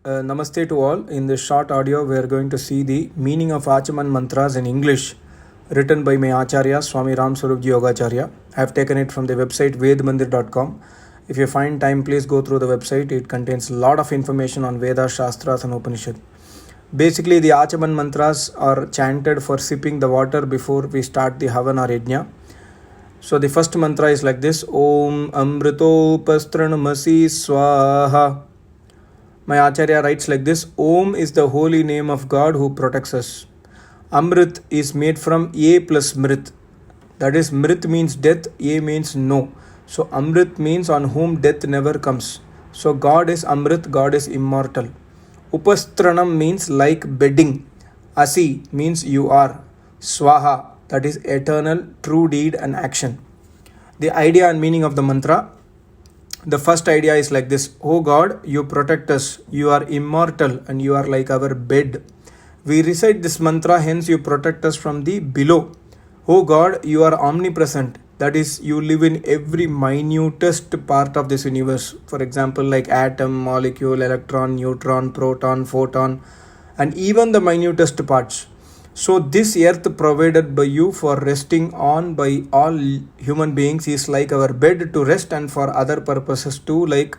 Namaste to all. In this short audio, we are going to see the meaning of Achaman mantras in English, written by my Acharya Swami Ram Swarupji Yogacharya. I have taken it from the website vedmandir.com. If you find time, please go through the website. It contains a lot of information on Vedas, Shastras, and Upanishad. Basically, the Achaman mantras are chanted for sipping the water before we start the Havan or Yajna. So the first mantra is like this: Om Amrito Pastranamasi Swaha. My Acharya writes like this: Om is the holy name of God who protects us. Amrit is made from A plus Mrit. That is, Mrit means death, A means no. So Amrit means on whom death never comes. So God is Amrit, God is immortal. Upastranam means like bedding. Asi means you are. Swaha, that is eternal, true deed and action. The idea and meaning of the mantra. The first idea is like this: Oh God, you protect us, you are immortal and you are like our bed. We recite this mantra, hence you protect us from the below. Oh God, you are omnipresent, that is, you live in every minutest part of this universe. For example, like atom, molecule, electron, neutron, proton, photon, and even the minutest parts. So this earth provided by you for resting on by all human beings is like our bed to rest, and for other purposes too, like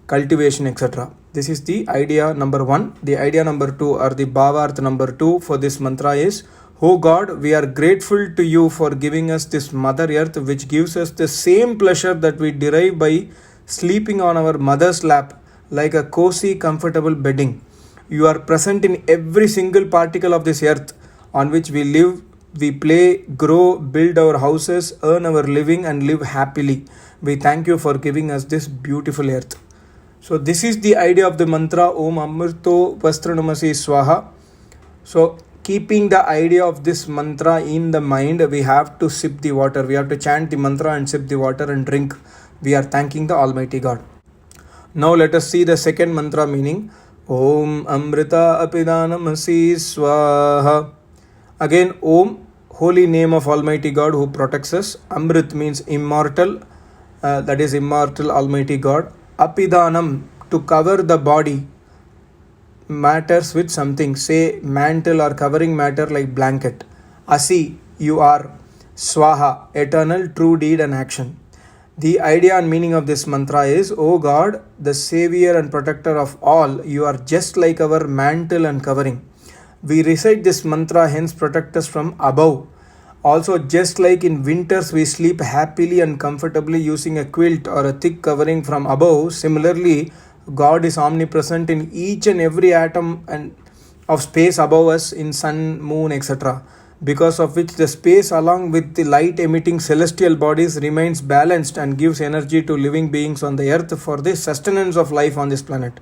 cultivation, etc. This is the idea number one. The idea number two, or the bhavarth number two for this mantra is: Oh God, we are grateful to you for giving us this mother earth, which gives us the same pleasure that we derive by sleeping on our mother's lap, like a cozy, comfortable bedding. You are present in every single particle of this earth on which we live, we play, grow, build our houses, earn our living, and live happily. We thank you for giving us this beautiful earth. So this is the idea of the mantra Om Amrito Vastranamasi Swaha. So keeping the idea of this mantra in the mind, we have to sip the water. We have to chant the mantra and sip the water and drink. We are thanking the Almighty God. Now let us see the second mantra meaning. Om Amrita Apidanamasi Swaha. Again, Om, holy name of Almighty God who protects us. Amrit means immortal, that is immortal Almighty God. Apidanam, to cover the body, matters with something, say mantle or covering matter like blanket. Asi, you are. Swaha, eternal, true deed and action. The idea and meaning of this mantra is: O God, the savior and protector of all, you are just like our mantle and covering. We recite this mantra, hence protect us from above. Also, just like in winters we sleep happily and comfortably using a quilt or a thick covering from above, similarly God is omnipresent in each and every atom and of space above us, in sun, moon, etc., because of which the space along with the light emitting celestial bodies remains balanced and gives energy to living beings on the earth for the sustenance of life on this planet.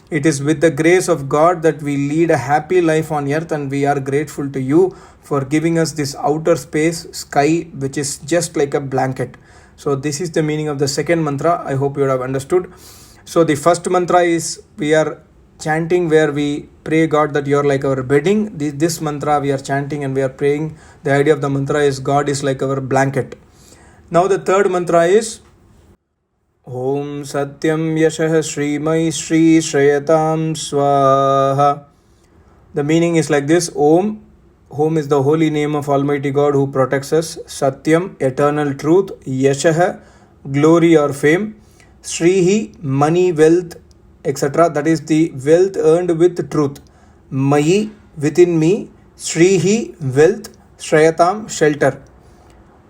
It is with the grace of God that we lead a happy life on earth, and we are grateful to you for giving us this outer space, sky, which is just like a blanket. So this is the meaning of the second mantra. I hope you have understood. So the first mantra is we are chanting where we pray God that you are like our bedding. This mantra we are chanting and we are praying. The idea of the mantra is God is like our blanket. Now the third mantra is Om Satyam Yashah Srimai Shri Shreyatam Swaha. The meaning is like this: Om is the holy name of Almighty God who protects us. Satyam, eternal truth. Yashah, glory or fame. Shrihi, money, wealth, etc. That is the wealth earned with truth. Mayi, within me. Shrihi, wealth. Shreyatam, shelter.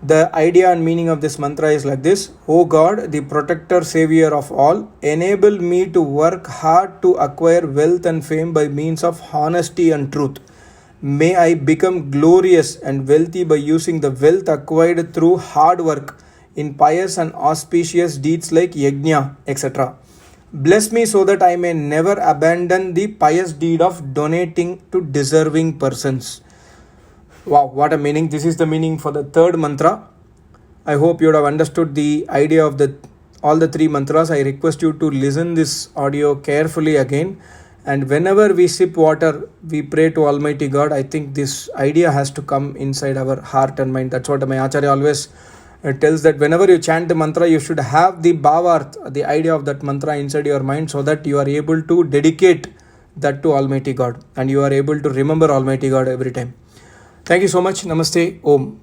The idea and meaning of this mantra is like this: O God, the protector, savior of all, enable me to work hard to acquire wealth and fame by means of honesty and truth. May I become glorious and wealthy by using the wealth acquired through hard work in pious and auspicious deeds like yajna, etc. Bless me so that I may never abandon the pious deed of donating to deserving persons. Wow, what a meaning. This is the meaning for the third mantra. I hope you would have understood the idea of all the three mantras. I request you to listen this audio carefully again. And whenever we sip water, we pray to Almighty God. I think this idea has to come inside our heart and mind. That's what my Acharya always It tells that whenever you chant the mantra, you should have the bhavarth, the idea of that mantra inside your mind, so that you are able to dedicate that to Almighty God and you are able to remember Almighty God every time. Thank you so much. Namaste. Om.